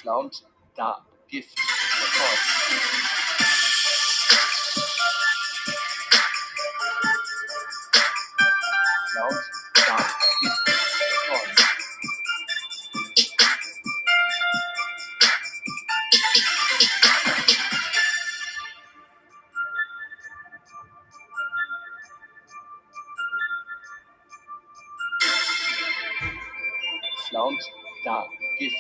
FLUX da gift records. FLUX da gift records. FLUX da gift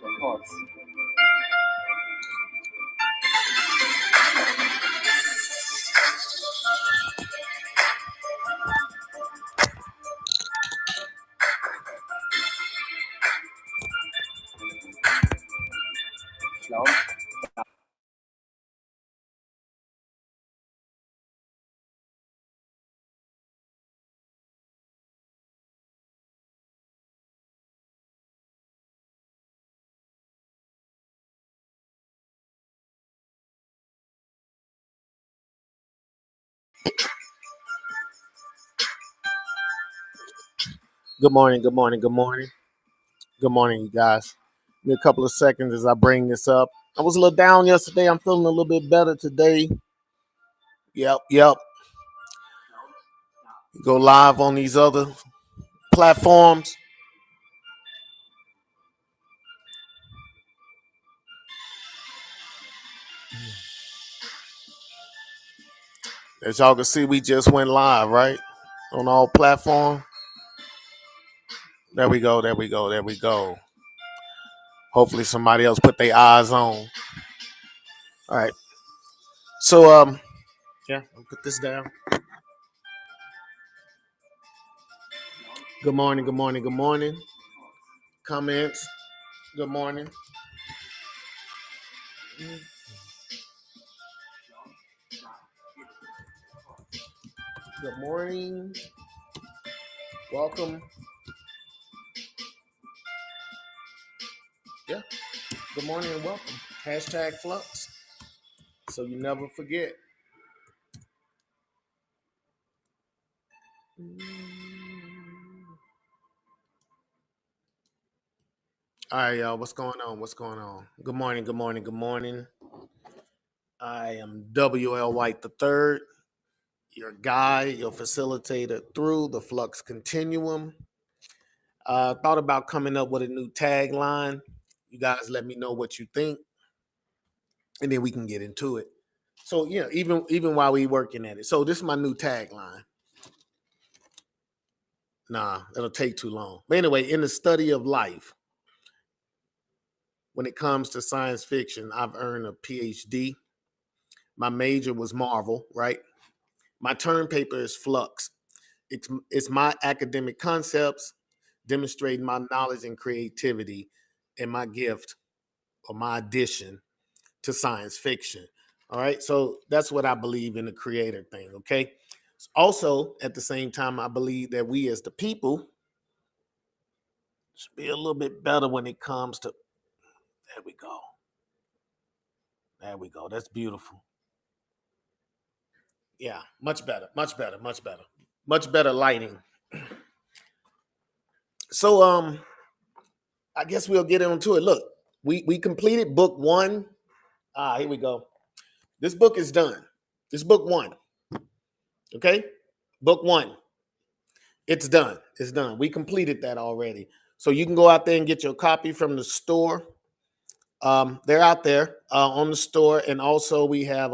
records. Good morning, good morning, good morning. Good morning, you guys. Give me a couple of seconds as I bring this up. I was a little down yesterday. I'm feeling a little bit better today. Yep. Go live on these other platforms. As y'all can see, we just went live, right? On all platforms. There we go. Hopefully somebody else put their eyes on. All right. So yeah, I'll put this down. Good morning. Comments. Good morning. Good morning. Welcome. Yeah. Good morning and welcome. Hashtag FLUX. So you never forget. All right, y'all. What's going on? Good morning. I am WL White III, your guide, your facilitator through the FLUX continuum. Thought about coming up with a new tagline. You guys let me know what you think, and then we can get into it. So even while we working at it. So this is my new tagline. Nah, it'll take too long. But anyway, in the study of life, when it comes to science fiction, I've earned a PhD. My major was Marvel, right? My term paper is FLUX. It's my academic concepts demonstrating my knowledge and creativity and my gift or my addition to science fiction. All right. So that's what I believe in the creator thing. Okay. Also, at the same time, I believe that we as the people should be a little bit better when it comes to. There we go. There we go. That's beautiful. Yeah. Much better. Much better. Much better. Much better lighting. So I guess we'll get into it. Look, we completed book one. Here we go. This book is done. This book one. Okay? Book one. It's done. It's done. We completed that already. So you can go out there and get your copy from the store. They're out there on the store. And also we have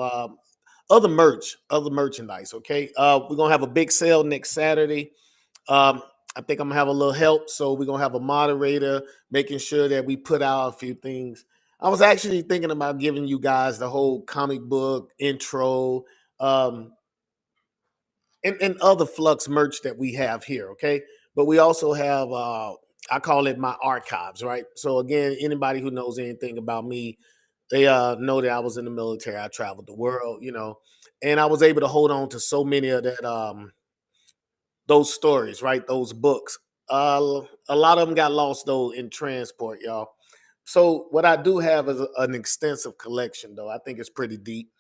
other merchandise. Okay. We're going to have a big sale next Saturday. I think I'm gonna have a little help. So we're gonna have a moderator making sure that we put out a few things. I was actually thinking about giving you guys the whole comic book intro, and other Flux merch that we have here. Okay. But we also have I call it my archives, right? So again, anybody who knows anything about me, they know that I was in the military. I traveled the world, and I was able to hold on to so many of that those stories, right? Those books. A lot of them got lost though in transport, y'all. So what I do have is an extensive collection, though. I think it's pretty deep,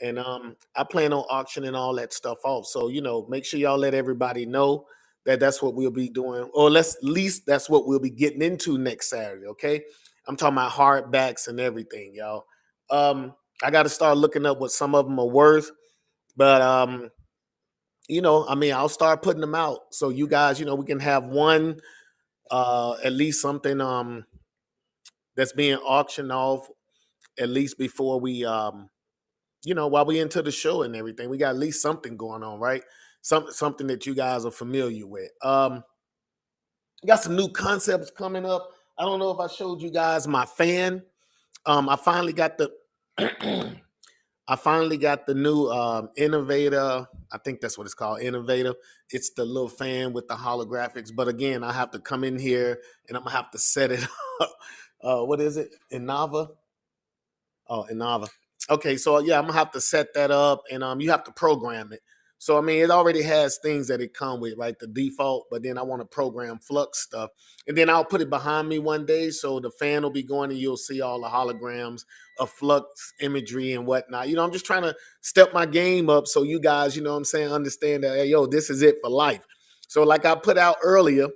and I plan on auctioning all that stuff off. So make sure y'all let everybody know that that's what we'll be doing, or let's at least that's what we'll be getting into next Saturday. Okay, I'm talking about hardbacks and everything, y'all. I got to start looking up what some of them are worth, but I mean, I'll start putting them out so you guys, we can have one, at least something that's being auctioned off at least before we while we into the show and everything. We got at least something going on, right? Something that you guys are familiar with. Got some new concepts coming up. I don't know if I showed you guys my fan. I finally got the I finally got the new Innovator. I think that's what it's called, Innovator. It's the little fan with the holographics. But again, I have to come in here and I'm gonna have to set it up. What is it? Innova? Oh, Innova. Okay, so yeah, I'm gonna have to set that up, and you have to program it. So I mean, it already has things that it come with, right? The default, but then I want to program Flux stuff, and then I'll put it behind me one day, so the fan will be going, and you'll see all the holograms of Flux imagery and whatnot. I'm just trying to step my game up, so you guys, what I'm saying, understand that, hey, yo, this is it for life. So like I put out earlier,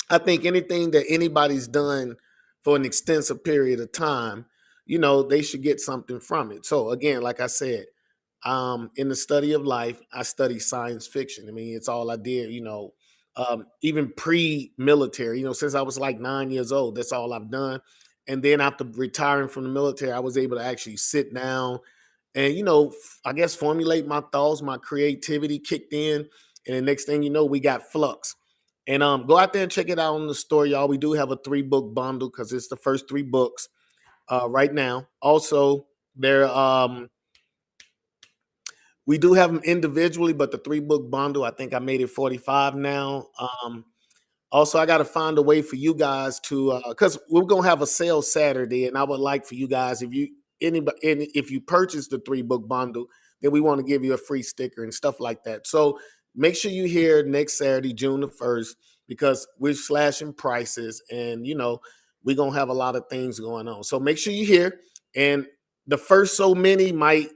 I think anything that anybody's done for an extensive period of time, they should get something from it. So again, like I said, in the study of life, I study science fiction. I mean, it's all I did, even pre-military, since I was like 9 years old, that's all I've done. And then after retiring from the military, I was able to actually sit down and, I guess formulate my thoughts, my creativity kicked in. And the next thing you know, we got Flux. And go out there and check it out on the store, y'all. We do have a 3-book bundle because it's the first 3 books right now. Also, there we do have them individually, but the 3-book bundle, I think I made it 45 now. Also, I got to find a way for you guys to, because we're gonna have a sale Saturday, and I would like for you guys, if you purchase the 3-book bundle, then we want to give you a free sticker and stuff like that. So make sure you here next Saturday, June the 1st, because we're slashing prices, and we're gonna have a lot of things going on. So make sure you here, and the first so many might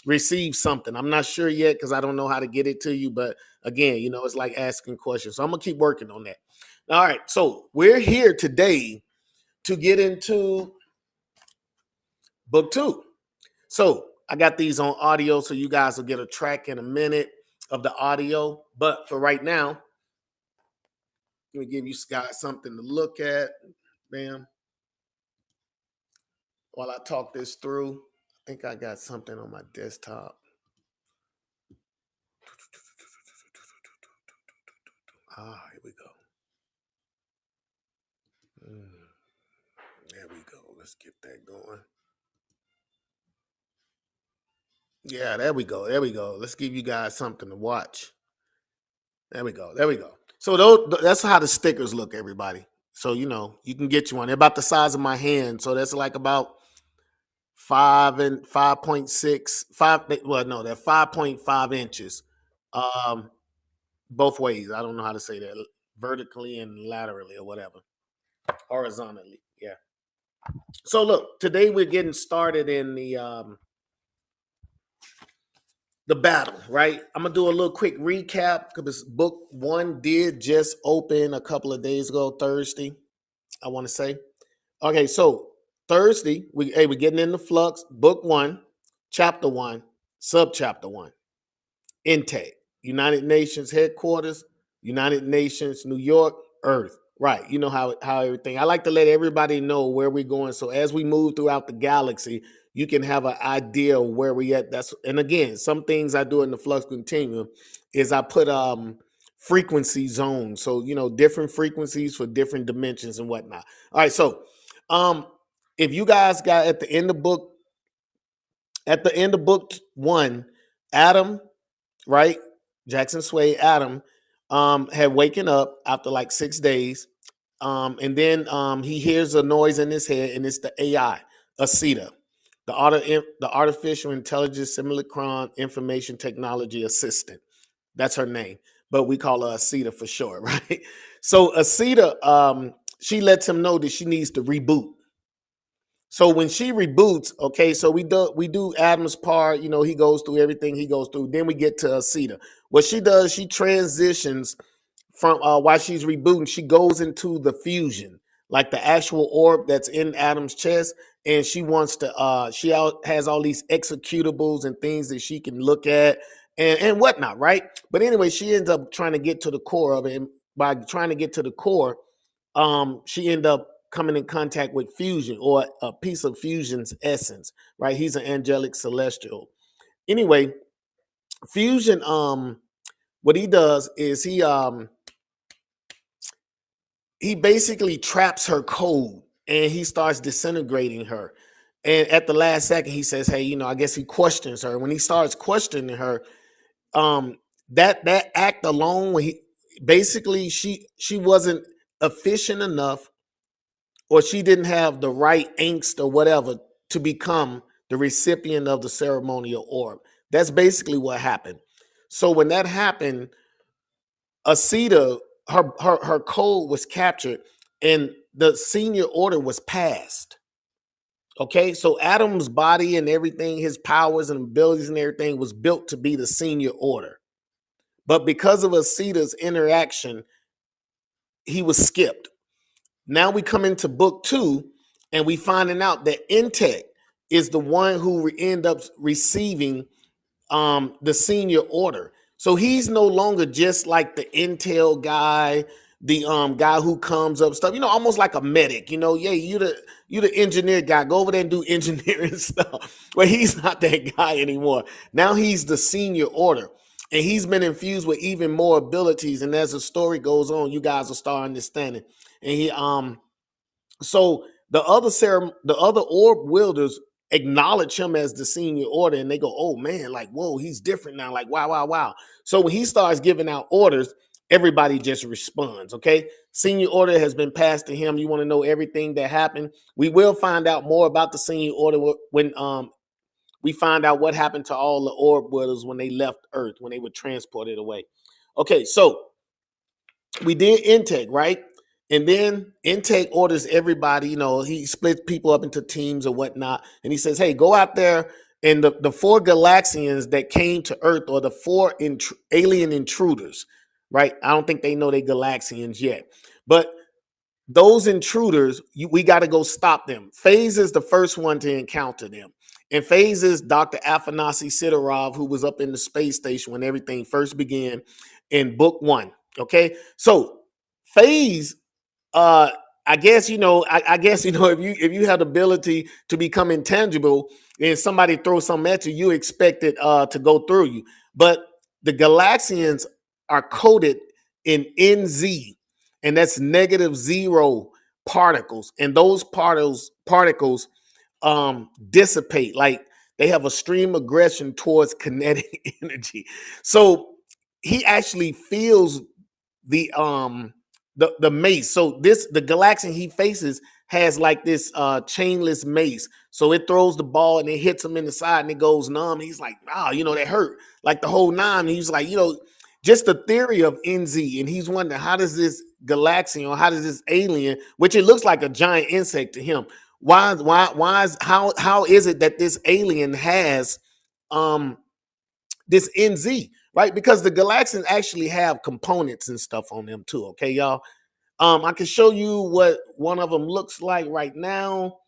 receive something. I'm not sure yet because I don't know how to get it to you, but again, it's like asking questions. So I'm gonna keep working on that. All right, so we're here today to get into book 2. So I got these on audio, so you guys will get a track in a minute of the audio. But for right now, let me give you guys something to look at. Bam. while I talk this through. I think I got something on my desktop. Here we go. There we go. Let's get that going. Yeah, there we go. There we go. Let's give you guys something to watch. There we go. There we go. So that's how the stickers look, everybody. So you can get you one. They're about the size of my hand. So that's like about 5.6. Well, no, they're 5.5 inches. Both ways. I don't know how to say that. Vertically and laterally or whatever. Horizontally. Yeah. So look, today we're getting started in the battle, right? I'm gonna do a little quick recap because book 1 did just open a couple of days ago, Thursday, I want to say. Okay, so Thursday, we're getting into FLUX, book 1, chapter 1, subchapter 1, intake, United Nations headquarters, United Nations, New York, Earth. Right. You know how everything. I like to let everybody know where we're going. So as we move throughout the galaxy, you can have an idea of where we at. And again, some things I do in the flux continuum is I put frequency zones. So different frequencies for different dimensions and whatnot. All right. So if you guys got at the end of book 1, Adam, right? Jackson Sway, Adam, had waken up after like 6 days. And then he hears a noise in his head, and it's the AI, ACETA, the Artificial Intelligence Simulacron Information Technology Assistant. That's her name, but we call her ACETA for short, right? So ACETA, she lets him know that she needs to reboot. So when she reboots, okay, so we do Adam's part, he goes through everything he goes through. Then we get to ACETA. What she does, she transitions from while she's rebooting, she goes into the fusion, like the actual orb that's in Adam's chest, and she wants to has all these executables and things that she can look at and whatnot, right? But anyway, she ends up trying to get to the core of it, and by trying to get to the core, she ended up coming in contact with Fusion, or a piece of Fusion's essence, right? He's an angelic celestial. Anyway, Fusion, what he does is he basically traps her code, and he starts disintegrating her. And at the last second, he says, "Hey, I guess he questions her." When he starts questioning her, that act alone, when he basically she wasn't efficient enough, or she didn't have the right angst or whatever to become the recipient of the ceremonial orb. That's basically what happened. So when that happened, ACETA, her code was captured, and the senior order was passed. Okay, so Adam's body and everything, his powers and abilities and everything was built to be the senior order. But because of ACETA's interaction, he was skipped. Now we come into book 2, and we finding out that Intech is the one who end up receiving the senior order. So he's no longer just like the intel guy, the guy who comes up stuff, almost like a medic. Yeah, you the engineer guy. Go over there and do engineering stuff. But he's not that guy anymore. Now he's the senior order. And he's been infused with even more abilities. And as the story goes on, you guys will start understanding. And he so the other orb wielders acknowledge him as the senior order, and they go, "Oh man, like whoa, he's different now." Like wow, wow, wow. So when he starts giving out orders, everybody just responds. Okay, senior order has been passed to him. You want to know everything that happened? We will find out more about the senior order when we find out what happened to all the orb wielders when they left Earth, when they were transported away. Okay, so we did intake, right? And then intake orders everybody, he splits people up into teams or whatnot. And he says, "Hey, go out there." And the 4 Galaxians that came to Earth, or the 4 alien intruders, right? I don't think they know they Galaxians yet. But those intruders, we got to go stop them. Phase is the first one to encounter them. And Phase is Dr. Afanasy Sidorov, who was up in the space station when everything first began in book 1. Okay, so Phase, I I guess I guess if you have the ability to become intangible and somebody throws something at you, you expect it to go through you. But the Galaxians are coded in NZ, and that's -0 particles, and those particles dissipate, like they have a stream aggression towards kinetic energy. So he actually feels the mace. So the Galaxian he faces has like this chainless mace. So it throws the ball and it hits him in the side and it goes numb. He's like, wow, that hurt. Like the whole nine. And he's like, just the theory of NZ. And he's wondering, how does this Galaxian, or how does this alien, which it looks like a giant insect to him, why is how is it that this alien has this NZ, right? Because the Galaxians actually have components and stuff on them too. Okay, y'all. I can show you what one of them looks like right now.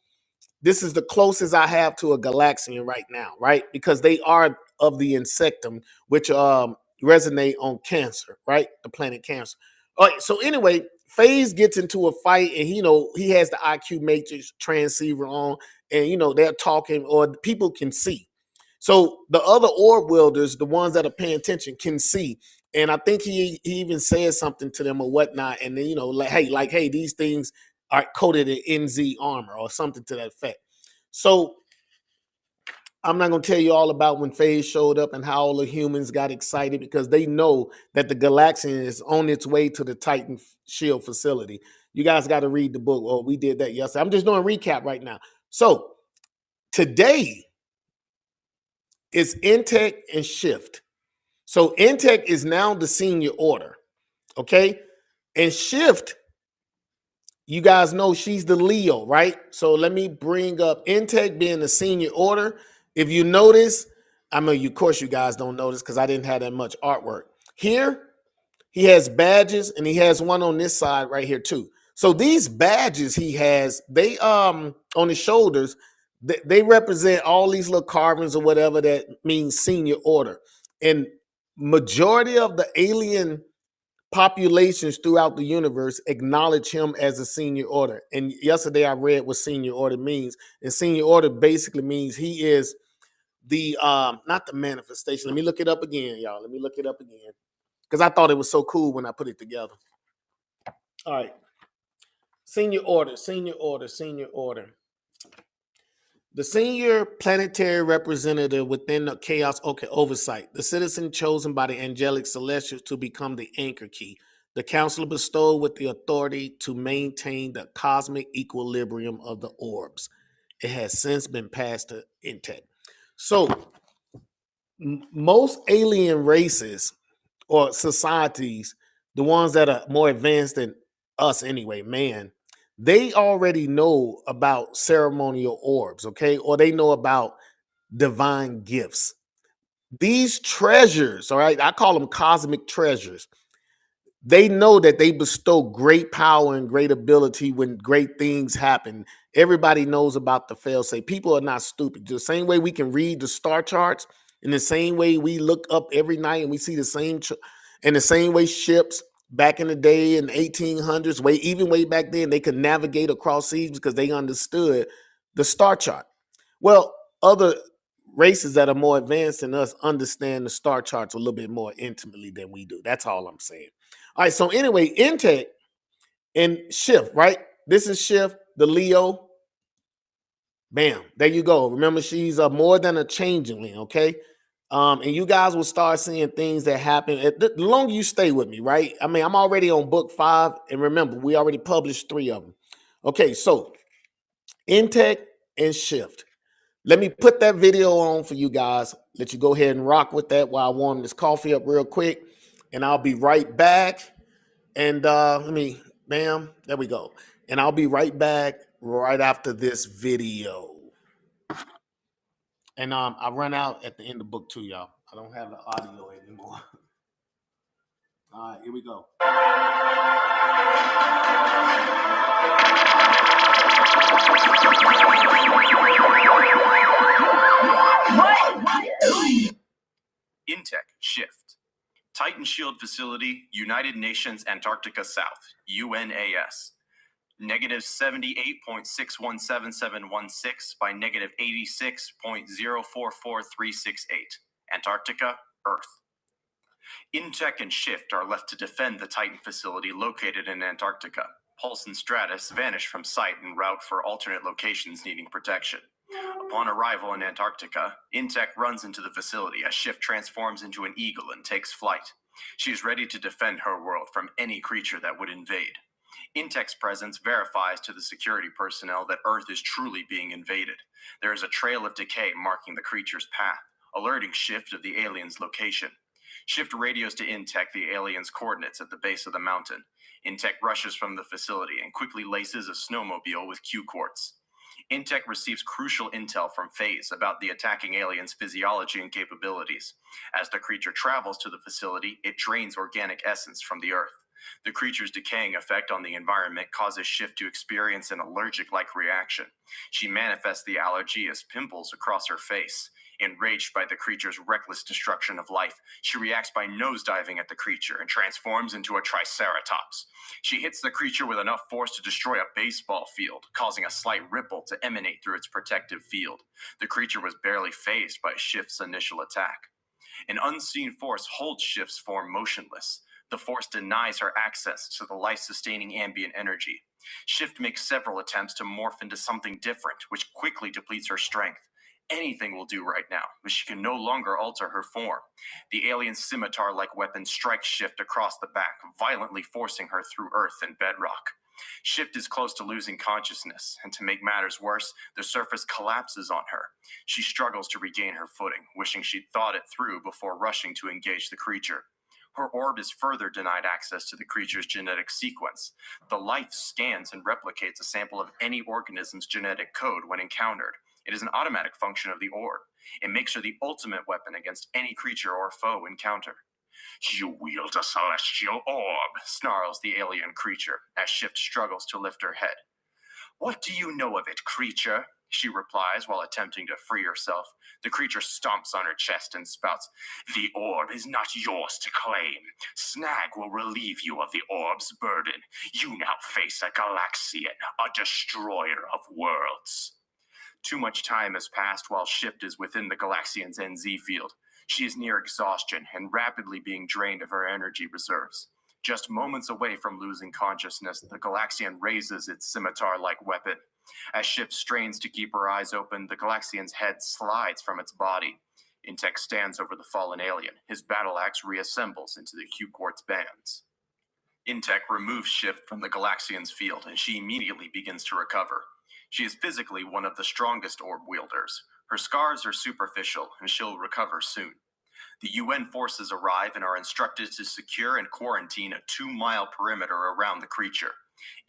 This is the closest I have to a Galaxian right now, right? Because they are of the insectum, which resonate on Cancer, right? The planet Cancer. All right. So anyway, FaZe gets into a fight, and he has the IQ matrix transceiver on, and they're talking, or people can see. So the other orb wielders, the ones that are paying attention, can see. And I think he even says something to them or whatnot. And then, hey, these things are coated in NZ armor or something to that effect. So I'm not going to tell you all about when FaZe showed up and how all the humans got excited, because they know that the Galaxian is on its way to the Titan Shield facility. You guys got to read the book. Well, we did that yesterday. I'm just doing a recap right now. So today is Intech and Shift. So Intech is now the senior order, okay? And Shift, you guys know she's the Leo, right? So let me bring up Intech being the senior order. If you notice, I mean, of course you guys don't notice because I didn't have that much artwork. Here, he has badges, and he has one on this side right here too. So these badges he has, they on his shoulders, they represent all these little carvings or whatever that means senior order. And majority of the alien populations throughout the universe acknowledge him as a senior order. And yesterday I read what senior order means. And senior order basically means he is the not the manifestation. Let me look it up again, y'all. Let me look it up again, because I thought it was so cool when I put it together. All right. Senior order, senior order, senior order. The senior planetary representative within the chaos oversight, the citizen chosen by the angelic celestials to become the anchor key, the counselor bestowed with the authority to maintain the cosmic equilibrium of the orbs. It has since been passed to Intech. So most alien races or societies, the ones that are more advanced than us anyway, man, they already know about ceremonial orbs, okay? Or they know about divine gifts. These treasures, all right, I call them cosmic treasures. They know that they bestow great power and great ability when great things happen. Everybody knows about the failsafe. People are not stupid. The same way we can read the star charts, in the same way we look up every night and we see the same, in the same way ships back in the day in the 1800s, way back then, they could navigate across seas because they understood the star chart. Well, other races that are more advanced than us understand the star charts a little bit more intimately than we do. That's all I'm saying. All right, so anyway, Intech and Shift, right? This is Shift, the Leo. Bam, there you go. Remember, she's more than a changeling, okay? And you guys will start seeing things that happen. The longer you stay with me, right? I mean, I'm already on book 5, and remember, we already published 3 of them. Okay, so Intech and Shift. Let me put that video on for you guys. Let you go ahead and rock with that while I warm this coffee up real quick, and I'll be right back. And bam, there we go. And I'll be right back right after this video. And I run out at the end of book 2, y'all. I don't have the audio anymore. All right, here we go. Intech Shift. Titan Shield Facility, United Nations Antarctica South, UNAS. negative 78.617716 by negative 86.044368. Antarctica, Earth. Intech and Shift are left to defend the Titan facility located in Antarctica. Pulse and Stratus vanish from sight en route for alternate locations needing protection. Upon arrival in Antarctica, Intech runs into the facility as Shift transforms into an eagle and takes flight. She is ready to defend her world from any creature that would invade. Intech's presence verifies to the security personnel that Earth is truly being invaded. There is a trail of decay marking the creature's path, alerting Shift of the alien's location. Shift radios to Intech the alien's coordinates at the base of the mountain. Intech rushes from the facility and quickly laces a snowmobile with Q-quartz. Intech receives crucial intel from Phase about the attacking alien's physiology and capabilities. As the creature travels to the facility, it drains organic essence from the Earth. The creature's decaying effect on the environment causes Shift to experience an allergic-like reaction. She manifests the allergy as pimples across her face. Enraged by the creature's reckless destruction of life, she reacts by nosediving at the creature and transforms into a triceratops. She hits the creature with enough force to destroy a baseball field, causing a slight ripple to emanate through its protective field. The creature was barely fazed by Shift's initial attack. An unseen force holds Shift's form motionless. The force denies her access to the life-sustaining ambient energy. Shift makes several attempts to morph into something different, which quickly depletes her strength. Anything will do right now, but she can no longer alter her form. The alien's scimitar-like weapon strikes Shift across the back, violently forcing her through earth and bedrock. Shift is close to losing consciousness, and to make matters worse, the surface collapses on her. She struggles to regain her footing, wishing she'd thought it through before rushing to engage the creature. Her orb is further denied access to the creature's genetic sequence. The life scans and replicates a sample of any organism's genetic code when encountered. It is an automatic function of the orb. It makes her the ultimate weapon against any creature or foe encountered. You wield a celestial orb, snarls the alien creature as Shift struggles to lift her head. What do you know of it, creature? She replies while attempting to free herself. The creature stomps on her chest and spouts, The orb is not yours to claim. Snag will relieve you of the orb's burden. You now face a Galaxian, a destroyer of worlds. Too much time has passed while Shift is within the Galaxian's NZ field. She is near exhaustion and rapidly being drained of her energy reserves. Just moments away from losing consciousness, the Galaxian raises its scimitar-like weapon. As Shift strains to keep her eyes open, the Galaxian's head slides from its body. Intech stands over the fallen alien. His battle axe reassembles into the Q-quartz bands. Intech removes Shift from the Galaxian's field, and she immediately begins to recover. She is physically one of the strongest orb wielders. Her scars are superficial, and she'll recover soon. The UN forces arrive and are instructed to secure and quarantine a 2-mile perimeter around the creature.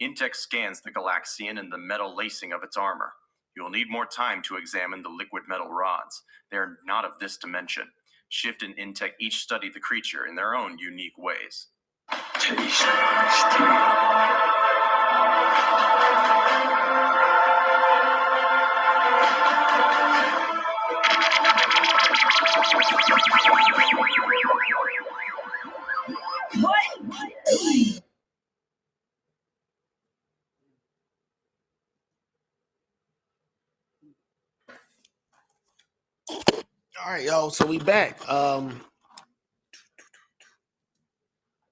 Intech scans the Galaxian and the metal lacing of its armor. You will need more time to examine the liquid metal rods. They are not of this dimension. Shift and Intech each study the creature in their own unique ways. Taste my steel. All right, yo. So we back. All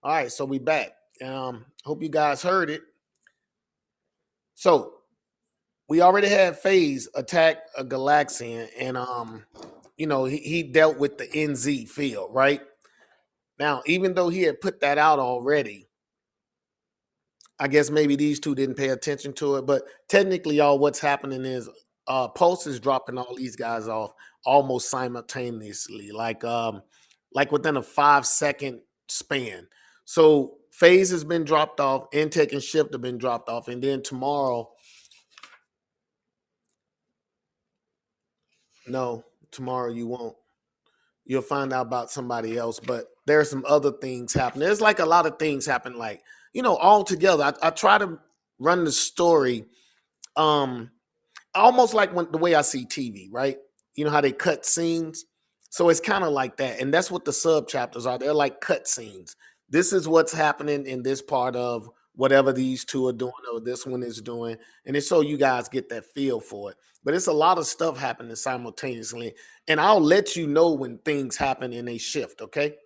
right, so we back. Hope you guys heard it. So we already had Phase attack a Galaxian, and he dealt with the NZ field, right? Now, even though he had put that out already, I guess maybe these two didn't pay attention to it. But technically, y'all, what's happening is Pulse is dropping all these guys off almost simultaneously, like within a 5-second span. So Phase has been dropped off, Intech and Shift have been dropped off, and then tomorrow you won't. You'll find out about somebody else, but there's some other things happening. There's like a lot of things happen, like, all together. I try to run the story almost like the way I see TV, right? You know how they cut scenes? So it's kind of like that. And that's what the sub chapters are. They're like cut scenes. This is what's happening in this part of whatever these two are doing or this one is doing, and it's so you guys get that feel for it. But it's a lot of stuff happening simultaneously, and I'll let you know when things happen in a shift, okay?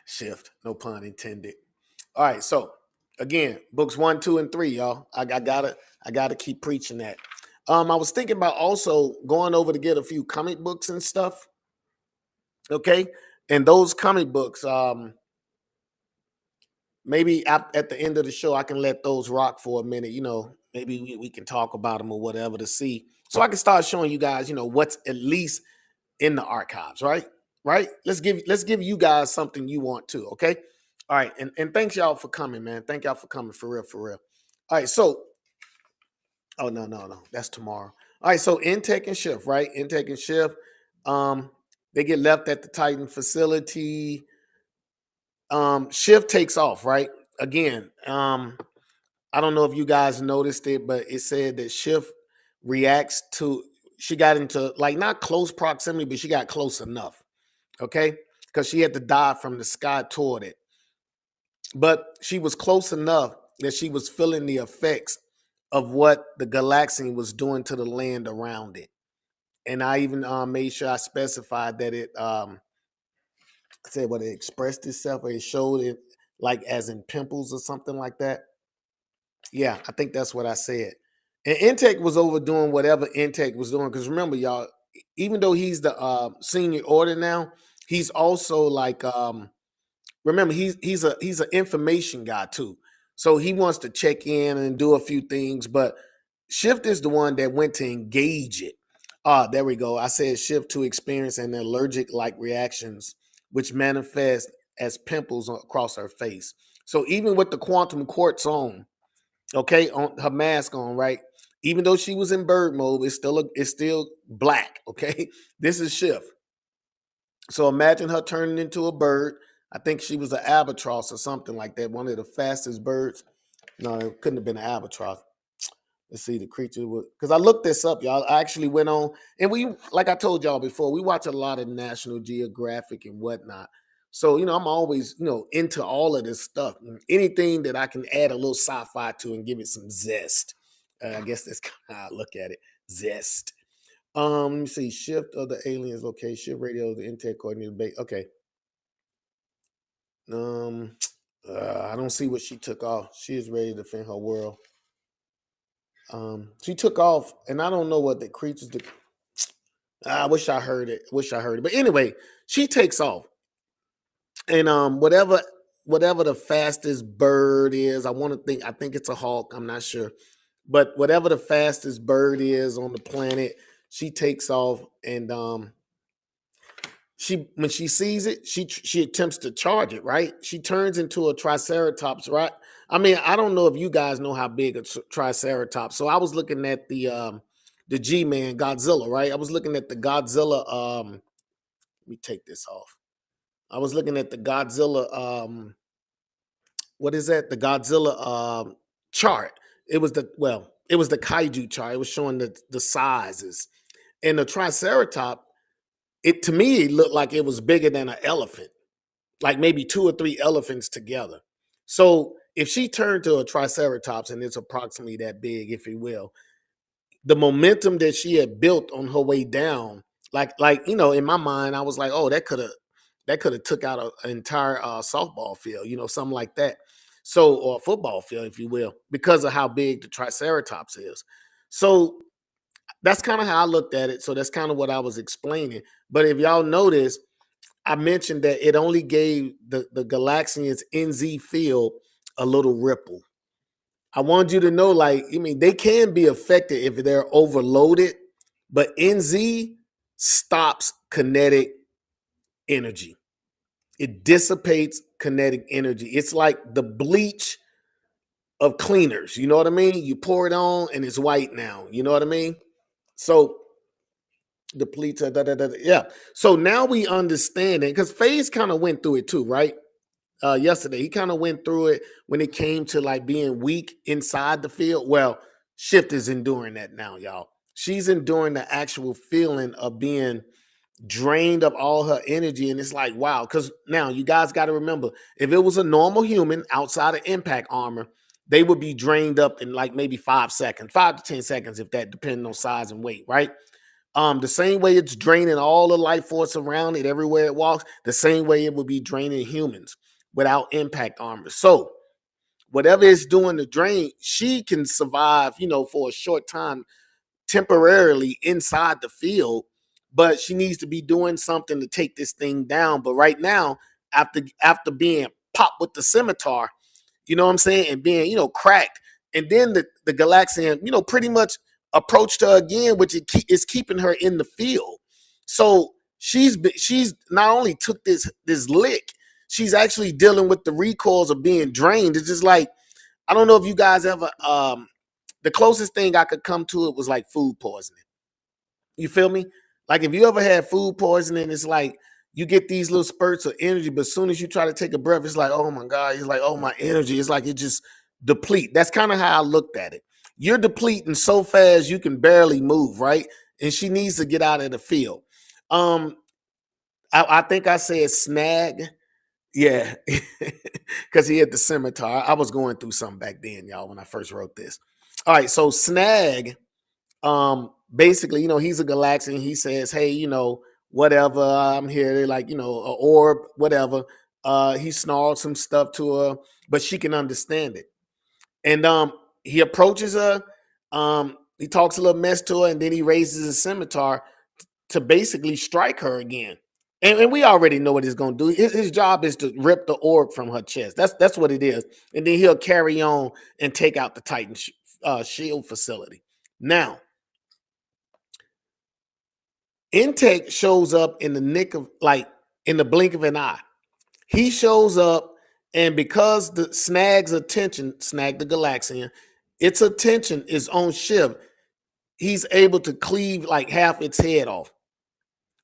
Shift, no pun intended. All right, so again, books 1, 2, and 3, y'all. I gotta keep preaching that. I was thinking about also going over to get a few comic books and stuff. Okay, and those comic books, maybe at the end of the show, I can let those rock for a minute. Maybe we can talk about them or whatever to see, so I can start showing you guys, what's at least in the archives, right? Right. Let's give you guys something you want to. Okay. All right, and thanks y'all for coming, man. Thank y'all for coming, for real, for real. All right, so no, that's tomorrow. All right, so intake and shift, right? Intake and shift. They get left at the Titan facility. Shift takes off, right? Again, I don't know if you guys noticed it, but it said that shift reacts to. She got into like not close proximity, but she got close enough. Okay, because she had to dive from the sky toward it, but she was close enough that she was feeling the effects of what the galaxy was doing to the land around it. And I even made sure I specified that it said what it expressed itself, or it showed it like as in pimples or something like that. Yeah, I think that's what I said. And Intake was overdoing whatever Intake was doing. Because remember, y'all, even though he's the senior order now, he's also like remember, he's an information guy too. So he wants to check in and do a few things, but Shift is the one that went to engage it. There we go. I said Shift to experience an allergic like reactions, which manifest as pimples across her face. So even with the quantum quartz on, okay, on her mask on, right? Even though she was in bird mode, it's still black. Okay, this is Shift. So imagine her turning into a bird. I think she was an albatross or something like that. One of the fastest birds. No, it couldn't have been an albatross. Let's see, the creature was, because I looked this up, y'all. I actually went on, and we, like I told y'all before, we watch a lot of National Geographic and whatnot. So, I'm always, into all of this stuff. Anything that I can add a little sci-fi to and give it some zest. I guess that's kind of how I look at it. Zest. Let me see. Shift of the aliens. Okay. Shift radio, the intake coordinator. Okay. I don't see what she took off. She is ready to defend her world. She took off, and I don't know what the creatures do. I wish I heard it. But anyway, she takes off, and whatever the fastest bird is, I think it's a hawk. I'm not sure, but whatever the fastest bird is on the planet, she takes off, and when she sees it, she attempts to charge it, right? She turns into a triceratops, right? I mean, I don't know if you guys know how big a triceratops. So I was looking at the G-Man Godzilla, right? I was looking at the Godzilla. Let me take this off. I was looking at the Godzilla. What is that? The Godzilla chart. It was the kaiju chart. It was showing the sizes, and the triceratops. To me, it looked like it was bigger than an elephant, like maybe 2 or 3 elephants together. So if she turned to a triceratops and it's approximately that big, if you will, the momentum that she had built on her way down, like in my mind, I was like, oh, that could have took out an entire softball field, something like that. So, or a football field, if you will, because of how big the triceratops is. So that's kind of how I looked at it. So that's kind of what I was explaining. But if y'all notice, I mentioned that it only gave the Galaxians NZ field a little ripple. I want you to know, they can be affected if they're overloaded, but NZ stops kinetic energy. It dissipates kinetic energy. It's like the bleach of cleaners. You know what I mean? You pour it on and it's white now. You know what I mean? So depletes. Yeah. So now we understand it because FaZe kind of went through it too, right? Yesterday, he kind of went through it when it came to like being weak inside the field. Well, Shift is enduring that now, y'all. She's enduring the actual feeling of being, drained of all her energy. And it's like, wow. Because now you guys got to remember, if it was a normal human outside of impact armor, they would be drained up in like maybe 5 seconds, 5 to 10 seconds, if that, depending on size and weight, right? The same way it's draining all the life force around it everywhere it walks, the same way it would be draining humans without impact armor. So whatever it's doing to drain, she can survive, for a short time temporarily inside the field, but she needs to be doing something to take this thing down. But right now, after being popped with the scimitar, you know what I'm saying, and being, cracked, and then the Galaxian, pretty much approached her again, which is keeping her in the field. So she's not only took this lick, she's actually dealing with the recoils of being drained. It's just like, I don't know if you guys ever the closest thing I could come to it was like food poisoning. You feel me? Like if you ever had food poisoning, it's like you get these little spurts of energy, but as soon as you try to take a breath, it's like, oh my God, it's like, oh, my energy. It's like it just deplete. That's kind of how I looked at it. You're depleting so fast you can barely move, right? And she needs to get out of the field. I think I said snag. Yeah, because he had the scimitar. I was going through something back then, y'all, when I first wrote this. All right, so snag, basically, he's a Galaxian. He says, hey, whatever, I'm here. They're like, a orb, whatever. He snarls some stuff to her, but she can understand it. And he approaches her. He talks a little mess to her, and then he raises his scimitar to basically strike her again. And we already know what he's going to do. His job is to rip the orb from her chest. That's what it is. And then he'll carry on and take out the Titan shield facility. Now, Intake shows up in the nick of, like, in the blink of an eye. He shows up, and because the Snag's attention, Snag the Galaxian, its attention is on Shiv, he's able to cleave like half its head off,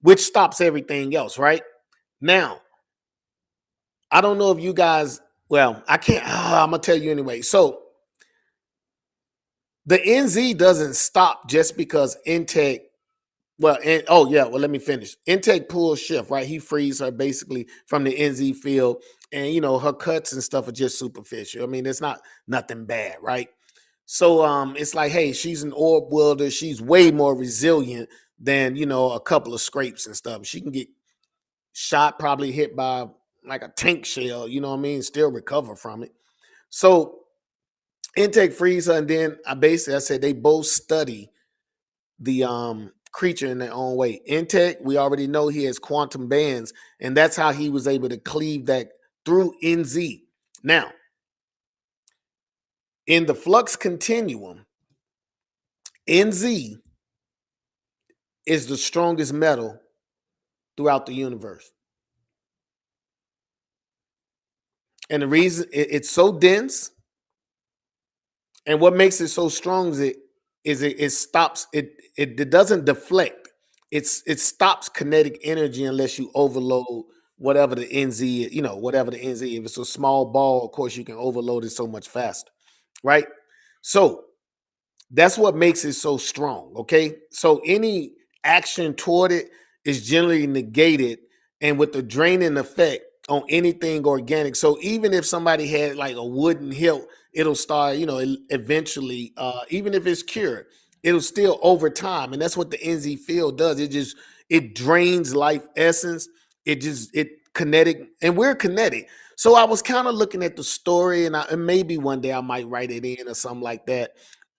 which stops everything else, right? Now, I don't know if you guys, well, I can't, I'm going to tell you anyway. So, the NZ doesn't stop just because Intake, let me finish. Intake pulls Shift, right? He frees her basically from the NZ field, and her cuts and stuff are just superficial. I mean, it's not nothing bad, right? So it's like, hey, she's an orb wielder. She's way more resilient than a couple of scrapes and stuff. She can get shot, probably hit by like a tank shell, you know what I mean, still recover from it. So Intake frees her, and then I said they both study the creature in their own way. Intake, we already know he has quantum bands, and that's how he was able to cleave that through NZ. Now, in the flux continuum, NZ is the strongest metal throughout the universe. And the reason it's so dense, and what makes it so strong is it stops it doesn't deflect. It stops kinetic energy unless you overload whatever the NZ, whatever the NZ. If it's a small ball, of course you can overload it so much faster, right? So that's what makes it so strong. Okay, so any action toward it is generally negated, and with the draining effect on anything organic. So even if somebody had like a wooden hilt, it'll start, eventually, even if it's cured, it'll still over time. And that's what the NZ field does. It drains life essence. It kinetic, and we're kinetic. So I was kind of looking at the story, and maybe one day I might write it in or something like that.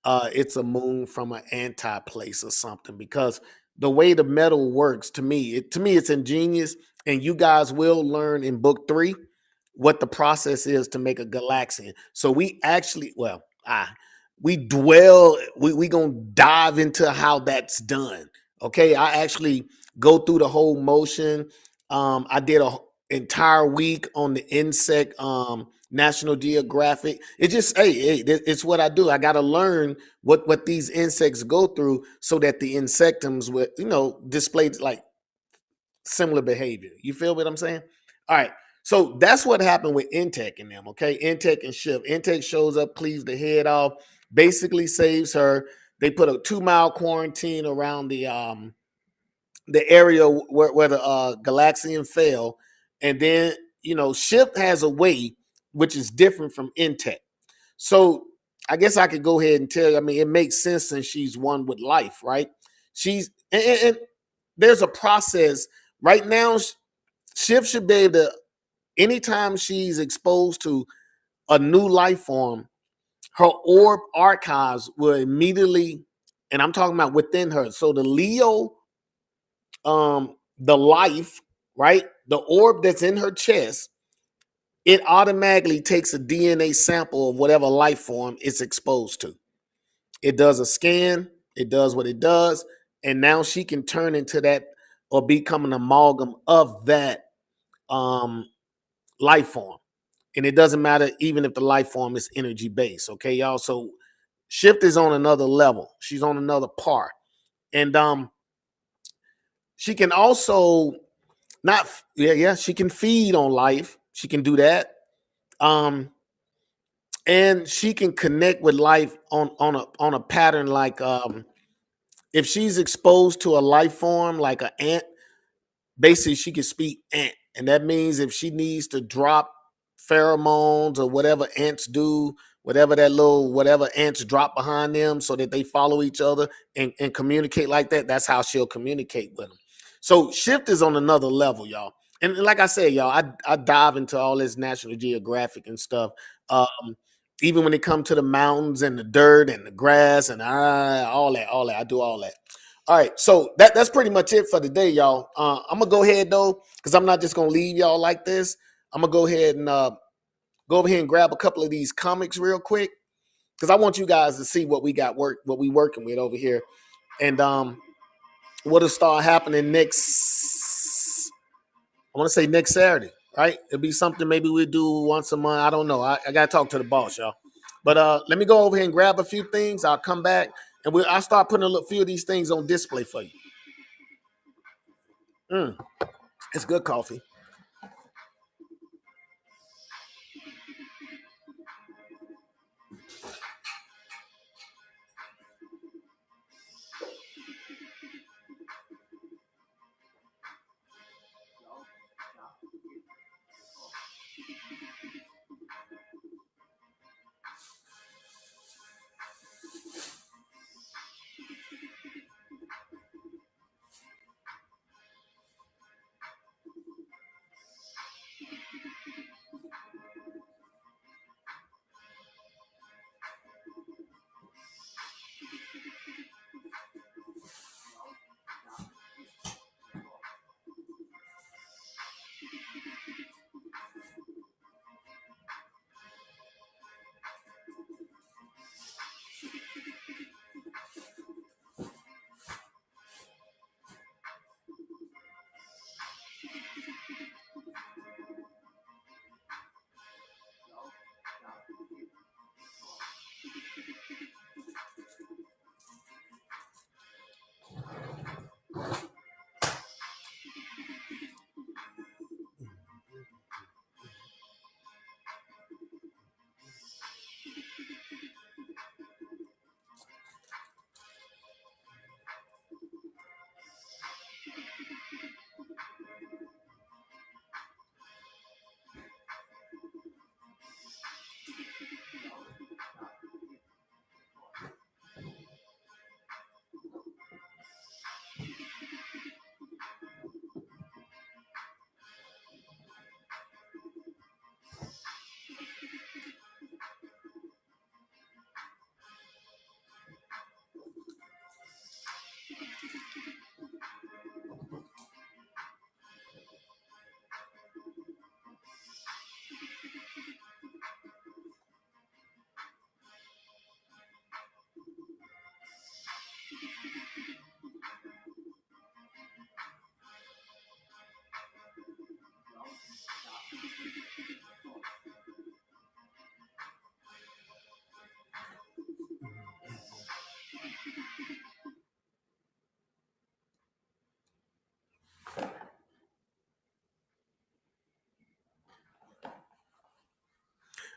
It's a moon from an anti-place or something, because the way the metal works, to me, it's ingenious. And you guys will learn in book 3 what the process is to make a Galaxian. So we actually, we gonna dive into how that's done. Okay, I actually go through the whole motion. I did a entire week on the insect National Geographic. It just, it's what I do. I got to learn what these insects go through so that the insectums would, display like similar behavior. You feel what I'm saying? All right. So that's what happened with Intake and them. Okay. Intake and Shift. Intake shows up, cleaves the head off, basically saves her. They put a 2-mile quarantine around the the area where the Galaxian fell, and then Shift has a way which is different from Intech. So I guess I could go ahead and tell you. I mean, it makes sense since she's one with life, right? She's and there's a process right now. Shift should be able to, anytime she's exposed to a new life form, her orb archives will immediately, and I'm talking about within her. So the Leo, the life, right? The orb that's in her chest, it automatically takes a DNA sample of whatever life form it's exposed to. It does a scan, it does what it does, and now she can turn into that or become an amalgam of that life form. And it doesn't matter even if the life form is energy based. Okay, y'all. So Shift is on another level. She's on another part. And she can also not she can feed on life. She can do that. And she can connect with life on a pattern like if she's exposed to a life form like an ant, basically she can speak ant, and that means if she needs to drop pheromones or whatever ants do, whatever ants drop behind them so that they follow each other and communicate like that, that's how she'll communicate with them. So Shift is on another level, y'all. And like I said, y'all, I dive into all this National Geographic and stuff. Even when it comes to the mountains and the dirt and the grass and all that, I do all that. All right, so that's pretty much it for today, y'all. I'm gonna go ahead though, because I'm not just gonna leave y'all like this. I'm gonna go ahead and go over here and grab a couple of these comics real quick, because I want you guys to see what we working with over here, and what'll start happening next. I want to say next Saturday, right? It'll be something maybe we do once a month. I don't know. I gotta talk to the boss, y'all. But let me go over here and grab a few things. I'll come back and I'll start putting a few of these things on display for you. It's good coffee.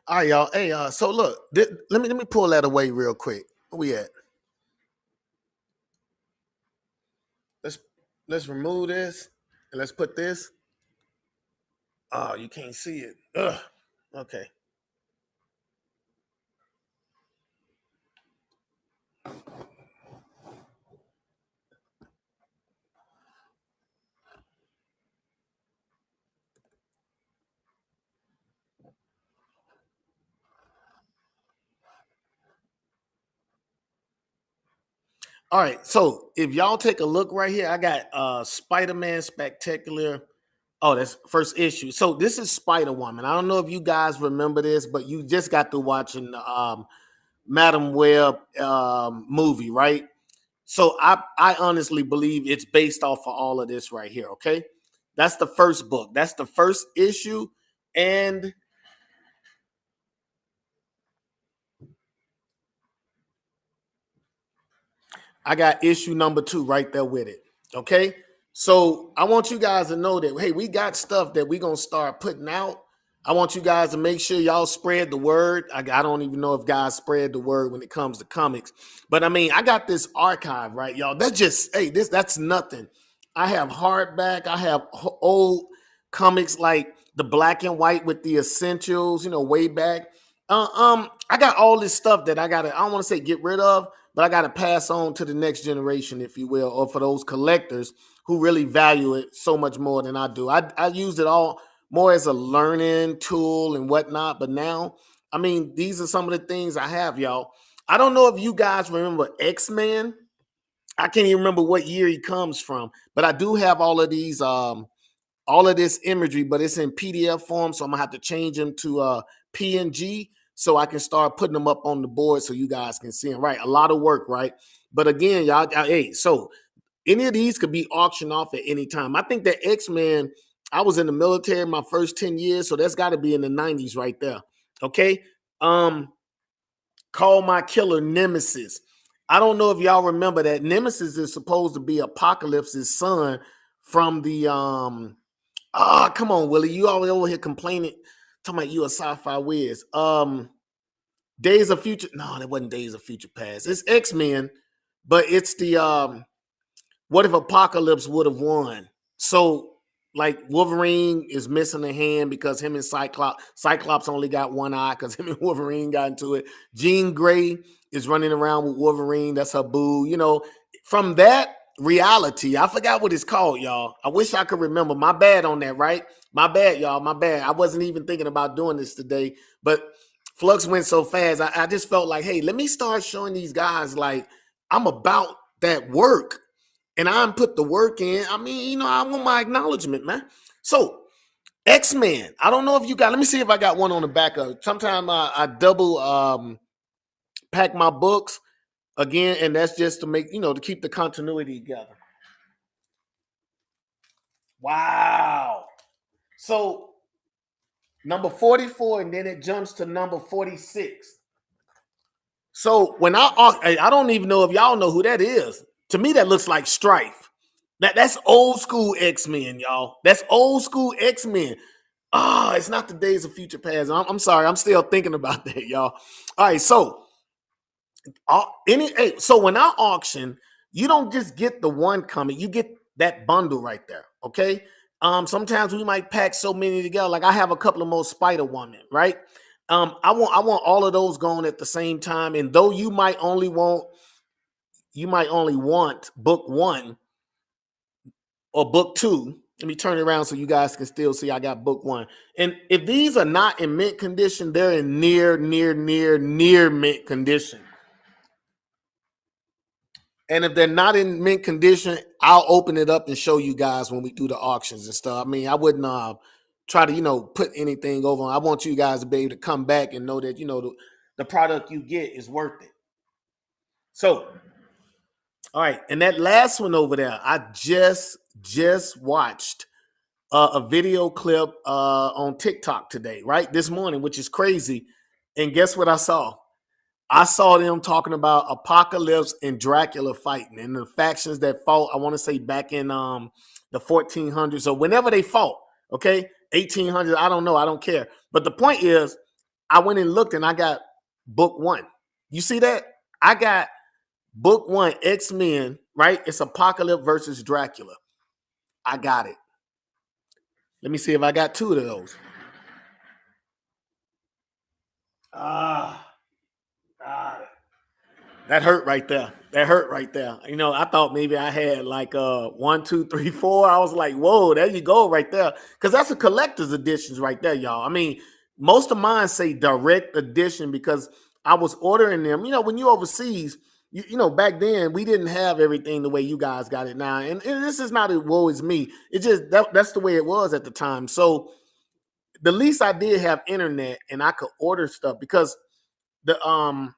All right, y'all. Hey, so look, let me pull that away real quick. Where we at? let's remove this and let's put this. Oh, you can't see it. Ugh. Okay. All right. So if y'all take a look right here, I got Spider-Man Spectacular. Oh, that's first issue. So this is Spider-Woman. I don't know if you guys remember this, but you just got to watching the Madam Web movie, right? So I honestly believe it's based off of all of this right here. Okay, that's the first book. That's the first issue, and I got issue number 2 right there with it. Okay. So I want you guys to know that, hey, we got stuff that we're going to start putting out. I want you guys to make sure y'all spread the word. I don't even know if guys spread the word when it comes to comics. But I mean, I got this archive, right, y'all? That's just, hey, that's nothing. I have hardback. I have old comics like the black and white with the essentials, way back. I got all this stuff that I don't want to say get rid of, but I got to pass on to the next generation, if you will, or for those collectors who really value it so much more than I do. I used it all more as a learning tool and whatnot, but now, I mean, these are some of the things I have, y'all. I don't know if you guys remember X-Men. I can't even remember what year he comes from, but I do have all of these, all of this imagery, but it's in PDF form, so I'm gonna have to change them to PNG so I can start putting them up on the board so you guys can see them. Right, a lot of work, right? But again, y'all, hey, so any of these could be auctioned off at any time. I think that X-Men, I was in the military my first 10 years, so that's got to be in the 90s right there. Okay. Call My Killer Nemesis. I don't know if y'all remember that Nemesis is supposed to be Apocalypse's son from the come on, Willie. You always over here complaining, talking about you a sci-fi whiz. Days of Future. No, that wasn't Days of Future Past. It's X-Men, but it's the what if Apocalypse would have won? So, like, Wolverine is missing a hand because him and Cyclops only got one eye because him and Wolverine got into it. Jean Grey is running around with Wolverine. That's her boo. From that reality, I forgot what it's called, y'all. I wish I could remember. My bad on that, right? My bad, y'all. My bad. I wasn't even thinking about doing this today, but Flux went so fast. I just felt like, hey, let me start showing these guys like I'm about that work. And I put the work in. I mean, I want my acknowledgement, man. So, X-Men. I don't know if you got. Let me see if I got one on the back of it. Sometimes I double pack my books again, and that's just to make to keep the continuity together. Wow. So number 44, and then it jumps to number 46. So when I don't even know if y'all know who that is. To me, that looks like Strife. That's old school X-Men, y'all. That's old school X-Men. It's not the Days of Future Past. I'm sorry. I'm still thinking about that, y'all. All right, so so when I auction, you don't just get the one coming, you get that bundle right there. Okay. Sometimes we might pack so many together. Like I have a couple of more Spider-Woman, right? I want all of those going at the same time. And though you might only want book 1 or book 2. Let me turn it around so you guys can still see I got book 1. And if these are not in mint condition, they're in near mint condition. And if they're not in mint condition, I'll open it up and show you guys when we do the auctions and stuff. I mean, I wouldn't try to, put anything over. I want you guys to be able to come back and know that, the product you get is worth it. So, all right. And that last one over there, I just watched a video clip on TikTok today, right? This morning, which is crazy. And guess what I saw? I saw them talking about Apocalypse and Dracula fighting and the factions that fought, I want to say back in the 1400s or whenever they fought, okay? 1800s, I don't know, I don't care. But the point is, I went and looked and I got book 1. You see that? I got book 1, X-Men, right? It's Apocalypse versus Dracula. I got it. Let me see if I got 2 of those. Got it. That hurt right there. That hurt right there. You know, I thought maybe I had like 1, 2, 3, 4. I was like, whoa, there you go, right there. Because that's a collector's editions right there, y'all. I mean, most of mine say direct edition because I was ordering them. You know, when you overseas, you know, back then we didn't have everything the way you guys got it now. And this is not a woe is me. It just that's the way it was at the time. So the least I did have internet and I could order stuff because the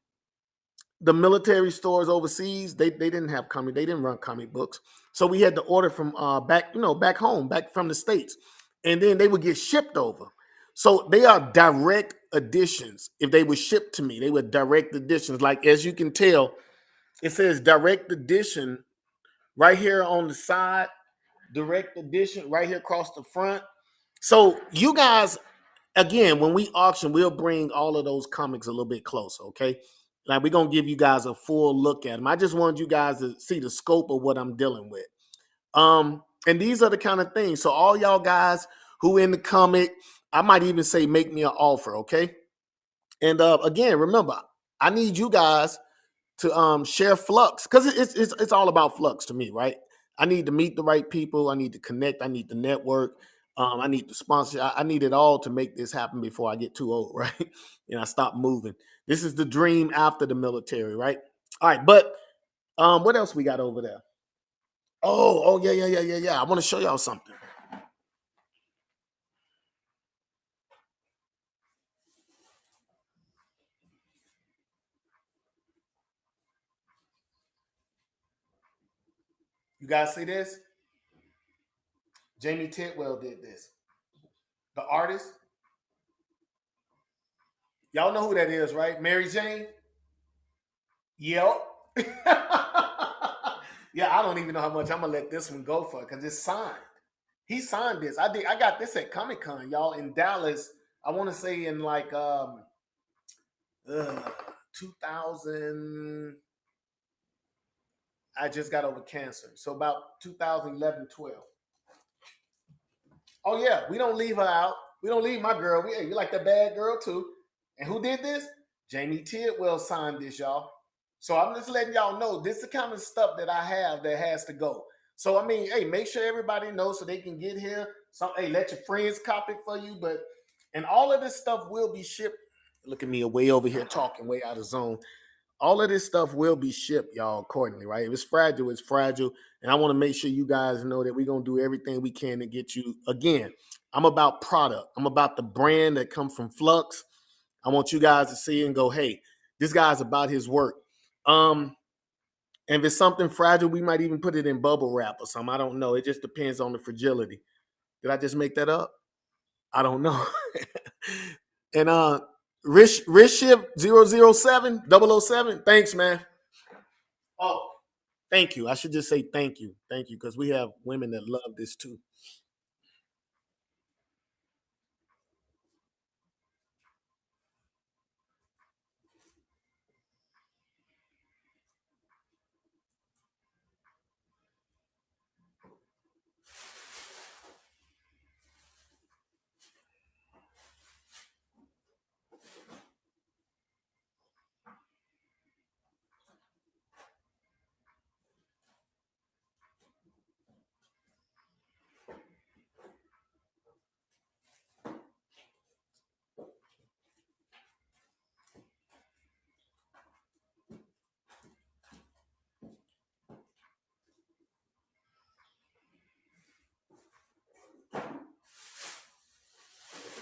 military stores overseas, they didn't have they didn't run comic books. So we had to order from back home, back from the States. And then they would get shipped over. So they are direct editions. If they were shipped to me, they were direct editions. Like as you can tell, it says direct edition right here on the side, direct edition right here across the front. So you guys, again, when we auction, we'll bring all of those comics a little bit closer, okay? Like we're gonna give you guys a full look at them. I just wanted you guys to see the scope of what I'm dealing with. And these are the kind of things. So all y'all guys who in the comic, I might even say make me an offer, okay? And again, remember, I need you guys to share Flux because it's all about Flux to me, right? I need to meet the right people. I need to connect. I need the network. I need the sponsor. I need it all to make this happen before I get too old, right? And I stop moving. This is the dream after the military, right? All right, but what else we got over there? Oh, yeah. I want to show y'all something. You guys see this? Jamie Tidwell did this. The artist. Y'all know who that is, right? Mary Jane? Yep. Yeah, I don't even know how much I'm gonna let this one go for because it's signed. He signed this. I got this at Comic Con, y'all, in Dallas. I want to say in like 2000. I just got over cancer, so about 2011, 12. Oh yeah, we don't leave her out. We don't leave my girl. We like that bad girl too. And who did this? Jamie Tidwell signed this, y'all. So I'm just letting y'all know this is the kind of stuff that I have that has to go. So I mean, hey, make sure everybody knows so they can get here. So hey, let your friends copy it for you. But and all of this stuff will be shipped. Look at me way over here talking, way out of zone. All of this stuff will be shipped, y'all, accordingly, right? If it's fragile, it's fragile. And I want to make sure you guys know that we're going to do everything we can to get you. Again, I'm about product. I'm about the brand that comes from Flux. I want you guys to see and go, hey, this guy's about his work. And if it's something fragile, we might even put it in bubble wrap or something. I don't know. It just depends on the fragility. Did I just make that up? I don't know. And Rich Ship 007, 007. Thanks, man. Oh, thank you. I should just say thank you. Thank you, because we have women that love this too.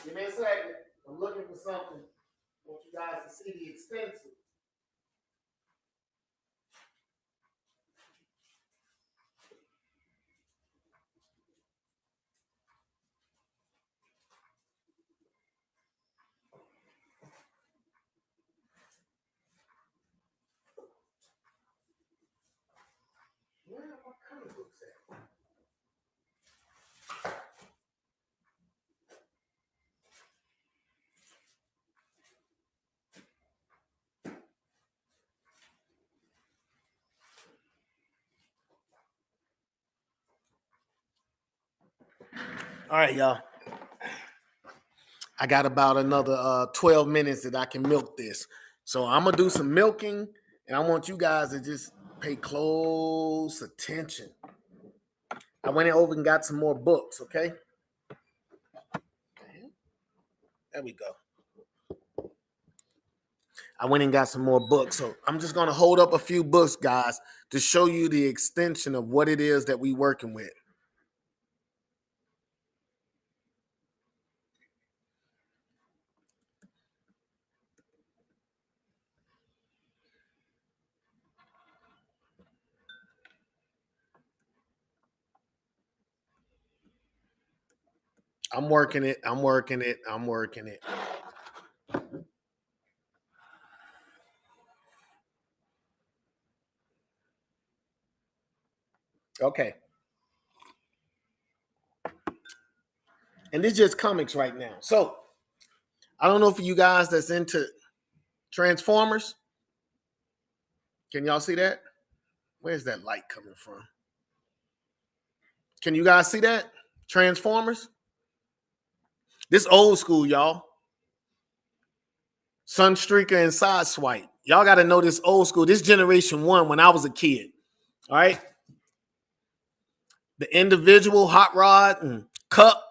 Give me a second. I'm looking for something. I want you guys to see the extensive. Where are my comic books at? All right, y'all. I got about another 12 minutes that I can milk this. So I'm going to do some milking, and I want you guys to just pay close attention. I went over and got some more books, okay? There we go. I went and got some more books. So I'm just going to hold up a few books, guys, to show you the extension of what it is that we're working with. I'm working it. I'm working it. I'm working it. Okay. And this is just comics right now. So I don't know for you guys that's into Transformers. Can y'all see that? Where's that light coming from? Can you guys see that? Transformers? This old school, y'all. Sunstreaker and Sideswipe. Y'all got to know this old school. This generation one when I was a kid. All right. The individual, Hot Rod, and Cup.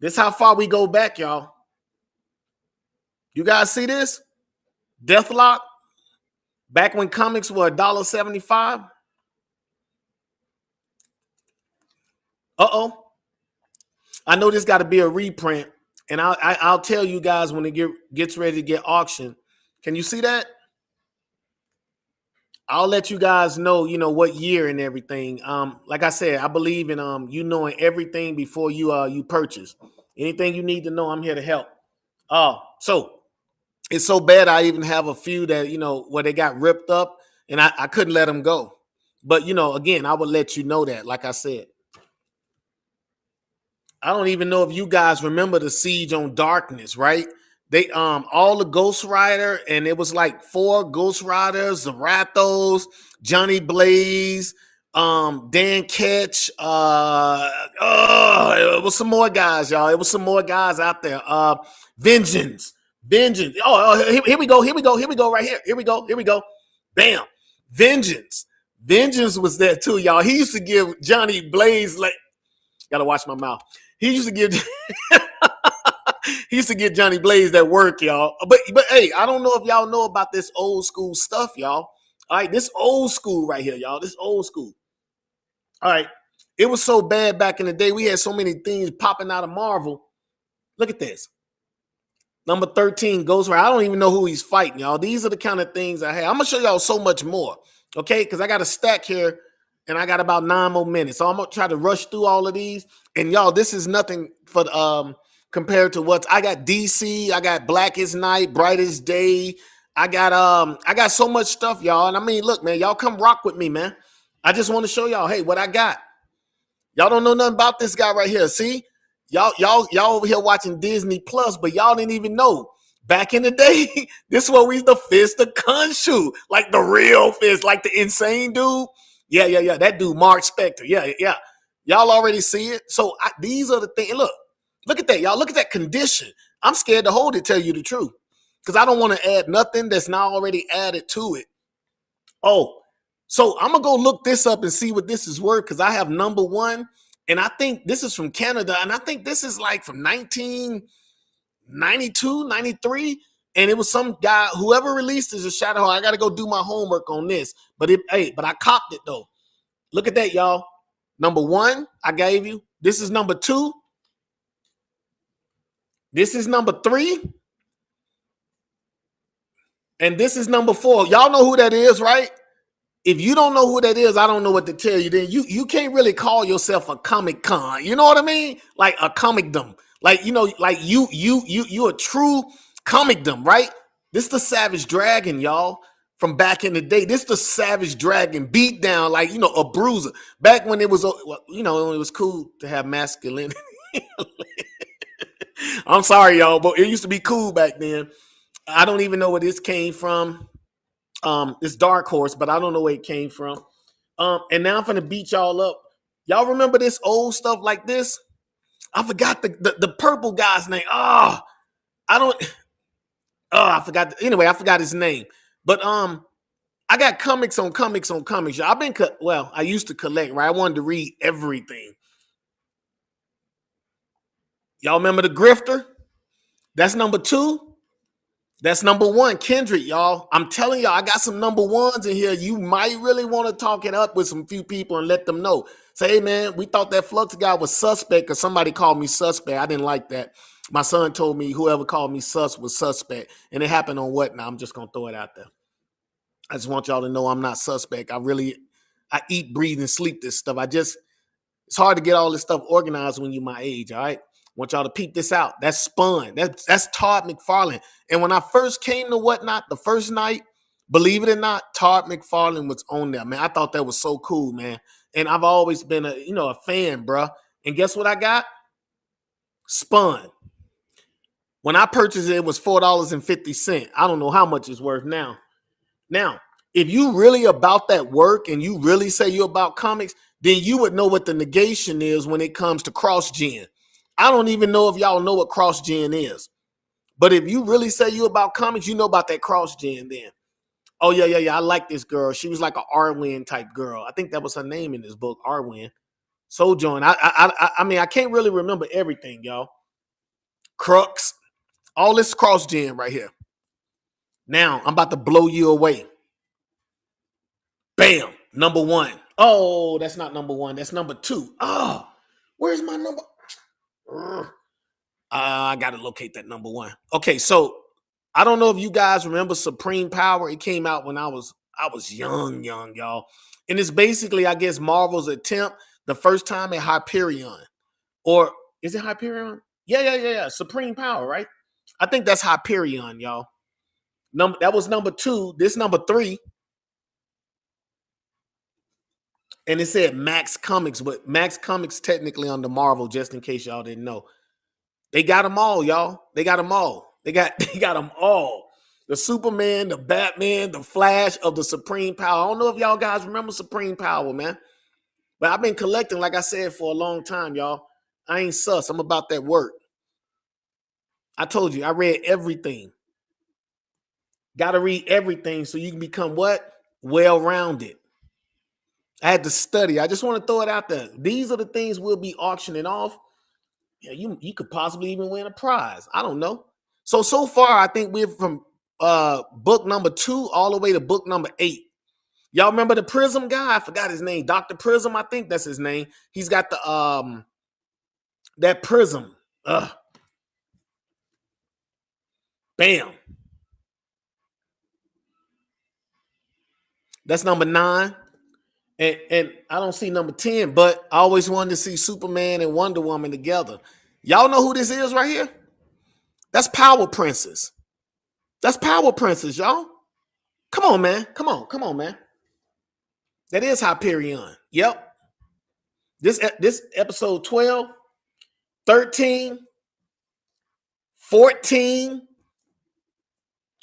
This how far we go back, y'all. You guys see this? Deathlock. Back when comics were $1.75. Uh-oh. I know this got to be a reprint. And I'll tell you guys when it gets ready to get auctioned. Can you see that? I'll let you guys know, what year and everything. Like I said, I believe in you knowing everything before you purchase. Anything you need to know, I'm here to help. So it's so bad I even have a few that, where they got ripped up and I couldn't let them go. But, again, I would let you know that, like I said. I don't even know if you guys remember the Siege on Darkness, right? They all the Ghost Rider, and it was like 4 Ghost Riders, Zarathos, Johnny Blaze, Dan Ketch, it was some more guys, y'all. It was some more guys out there. Vengeance. Here we go right here. Here we go. Bam. Vengeance was there too, y'all. He used to give Johnny Blaze, like, gotta watch my mouth. He used to give Johnny Blaze that work, y'all. But hey, I don't know if y'all know about this old school stuff, y'all. All right, this old school right here, y'all. This old school. All right. It was so bad back in the day. We had so many things popping out of Marvel. Look at this. Number 13, Ghost Rider. I don't even know who he's fighting, y'all. These are the kind of things I have. I'm going to show y'all so much more, okay? Because I got a stack here, and I got about 9 more minutes. So I'm going to try to rush through all of these. And, y'all, this is nothing for compared to what I got. DC, I got Blackest Night, Brightest Day. I got so much stuff, y'all. And I mean, look, man, y'all come rock with me, man. I just want to show y'all, hey, what I got. Y'all don't know nothing about this guy right here. See? Y'all over here watching Disney Plus, but y'all didn't even know. Back in the day, this was we the Fist of Khonshu, like the real Fist, like the insane dude. Yeah. That dude, Mark Spector. Yeah. Y'all already see it. So these are the things. Look at that, y'all. Look at that condition. I'm scared to hold it, tell you the truth, because I don't want to add nothing that's not already added to it. Oh, so I'm gonna go look this up and see what this is worth, because I have number 1. And I think this is from Canada. And I think this is like from 1992, 93. And it was some guy, whoever released this, a Shadow. I got to go do my homework on this. But I copped it though. Look at that, y'all. Number 1, I gave you. This is number 2. This is number 3. And this is number 4. Y'all know who that is, right? If you don't know who that is, I don't know what to tell you. Then you can't really call yourself a Comic Con. You know what I mean? Like a comicdom. Like, like you a true comicdom, right? This the Savage Dragon, y'all, from back in the day. This the Savage Dragon beat down, like, a bruiser. Back when it was, when it was cool to have masculinity. I'm sorry, y'all, but it used to be cool back then. I don't even know where this came from. It's Dark Horse, but I don't know where it came from. And now I'm gonna beat y'all up. Y'all remember this old stuff like this? I forgot the purple guy's name. I don't. I forgot. Anyway, I forgot his name. But I got comics on comics on comics. Y'all. I used to collect. Right, I wanted to read everything. Y'all remember the Grifter? That's number 2. That's number 1, Kendrick, y'all. I'm telling y'all, I got some number 1s in here. You might really want to talk it up with some few people and let them know. Say, hey, man, we thought that Flux guy was suspect because somebody called me suspect. I didn't like that. My son told me whoever called me sus was suspect. And it happened on what now? I'm just going to throw it out there. I just want y'all to know I'm not suspect. I eat, breathe, and sleep this stuff. It's hard to get all this stuff organized when you're my age, all right? Want y'all to peep this out. That's Spun. That's Todd McFarlane. And when I first came to Whatnot the first night, believe it or not, Todd McFarlane was on there, man. I thought that was so cool, man. And I've always been a fan, bro. And guess what I got? Spun. When I purchased it, it was $4.50. I don't know how much it's worth now. Now, if you really about that work and you really say you're about comics, then you would know what the negation is when it comes to cross-gen. I don't even know if y'all know what cross-gen is. But if you really say you about comics, you know about that cross-gen then. Oh, yeah. I like this girl. She was like an Arwen type girl. I think that was her name in this book, Arwen. Sojourn. I mean, I can't really remember everything, y'all. Crux. All this cross-gen right here. Now, I'm about to blow you away. Bam. Number 1. Oh, that's not number 1. That's number 2. Oh, where's my number? I got to locate that number 1. Okay, so I don't know if you guys remember Supreme Power. It came out when I was young, y'all. And it's basically, I guess, Marvel's attempt the first time at Hyperion. Or is it Hyperion? Yeah. Supreme Power, right? I think that's Hyperion, y'all. That was number 2. This number 3. And it said Max Comics, but Max Comics technically under Marvel, just in case y'all didn't know. They got them all, y'all. They got them all. They got them all. The Superman, the Batman, the Flash of the Supreme Power. I don't know if y'all guys remember Supreme Power, man. But I've been collecting, like I said, for a long time, y'all. I ain't sus. I'm about that work. I told you, I read everything. Got to read everything so you can become what? Well-rounded. I had to study. I just want to throw it out there. These are the things we'll be auctioning off. Yeah, you could possibly even win a prize. I don't know. So far, I think we're from book number 2 all the way to book number 8. Y'all remember the Prism guy? I forgot his name. Dr. Prism, I think that's his name. He's got the that prism. Bam. That's number 9. And I don't see number 10, but I always wanted to see Superman and Wonder Woman together. Y'all know who this is right here? That's Power Princess. That's Power Princess, y'all. Come on, man. Come on, man. That is Hyperion. Yep. This episode 12, 13, 14.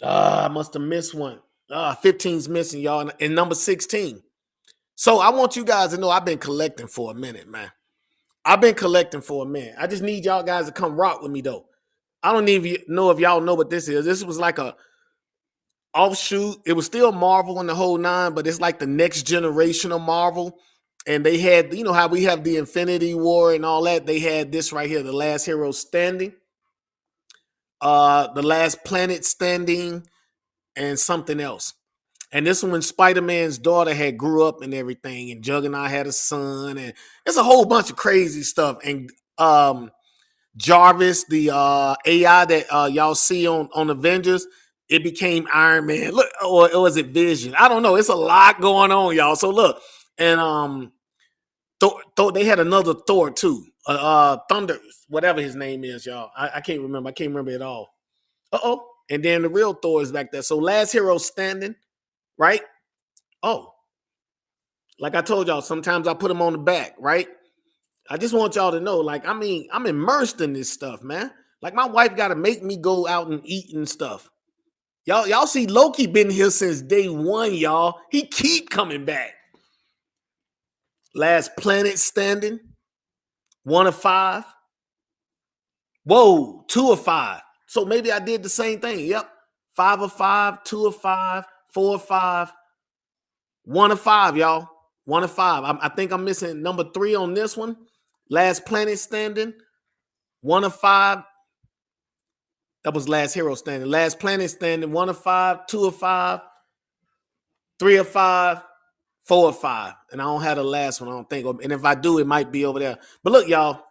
I must have missed one. 15's missing, y'all. And number 16. So I want you guys to know I've been collecting for a minute, man. I've been collecting for a minute. I just need y'all guys to come rock with me, though. I don't even know if y'all know what this is. This was like a offshoot. It was still Marvel in the whole 9, but it's like the next generation of Marvel. And they had, you know how we have the Infinity War and all that. They had this right here, The Last Hero Standing, The Last Planet Standing, and something else. And this one when Spider-Man's daughter had grew up and everything, and Juggernaut had a son, and it's a whole bunch of crazy stuff. And Jarvis, the AI that y'all see on Avengers, it became Iron Man. Look, or was it Vision? I don't know. It's a lot going on, y'all. So look, and Thor, they had another Thor too. Thunder, whatever his name is, y'all. I can't remember. I can't remember it all. And then the real Thor is back there. So Last Hero Standing, right? Oh, like I told y'all, sometimes I put them on the back, right? I just want y'all to know, like, I mean, I'm immersed in this stuff, man. Like, my wife got to make me go out and eat and stuff. Y'all see Loki been here since day 1, y'all. He keep coming back. Last planet standing, 1 of 5. Whoa, 2 of 5. So maybe I did the same thing. Yep. 5 of 5, 2 of 5, 4 of 5, 1 of 5, y'all. 1 of 5. I think I'm missing number 3 on this one. Last planet standing, 1 of 5. That was last hero standing. Last planet standing, 1 of 5, 2 of 5, 3 of 5, 4 of 5. And I don't have the last one, I don't think. And if I do, it might be over there. But look, y'all.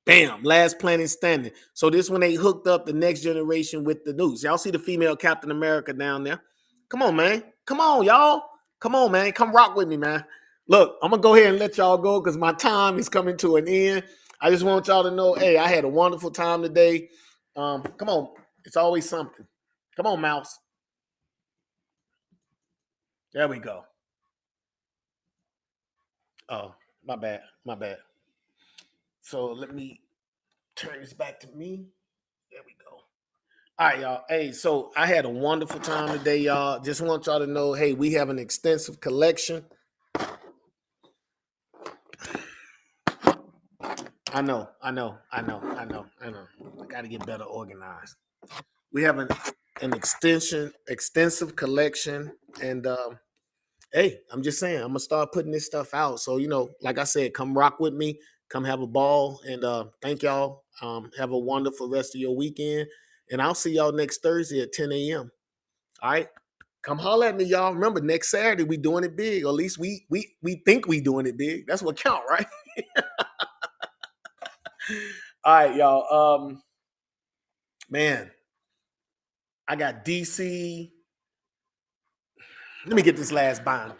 Bam, last planet standing. So this one they hooked up the next generation with the news. Y'all see the female Captain America down there? Come on, man. Come on, y'all. Come on, man. Come rock with me, man. Look, I'm going to go ahead and let y'all go because my time is coming to an end. I just want y'all to know, hey, I had a wonderful time today. Come on. It's always something. Come on, mouse. There we go. Oh, my bad. My bad. So let me turn this back to me. There we go. All right, y'all. Hey, so I had a wonderful time today, y'all. Just want y'all to know, hey, we have an extensive collection. I know. I got to get better organized. We have an extensive collection, and hey, I'm just saying, I'm gonna start putting this stuff out. So like I said, come rock with me, come have a ball, and thank y'all. Have a wonderful rest of your weekend, and I'll see y'all next Thursday at 10 a.m. All right. Come holler at me, y'all. Remember, next Saturday we doing it big. Or at least we think we doing it big. That's what count, right? All right, y'all. Man, I got DC. Let me get this last bond.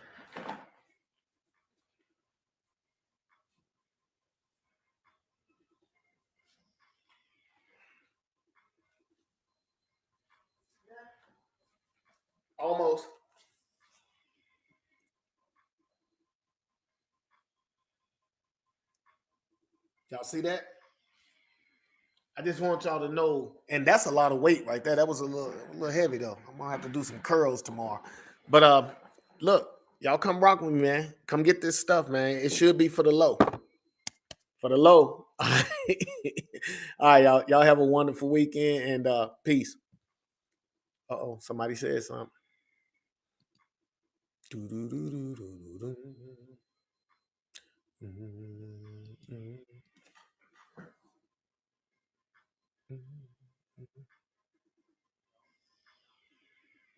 Almost. Y'all see that? I just want y'all to know, and that's a lot of weight right there. That was a little heavy though. I'm gonna have to do some curls tomorrow. But look, y'all come rock with me, man. Come get this stuff, man. It should be for the low. For the low. All right, y'all. Y'all have a wonderful weekend and peace. Uh-oh, somebody said something.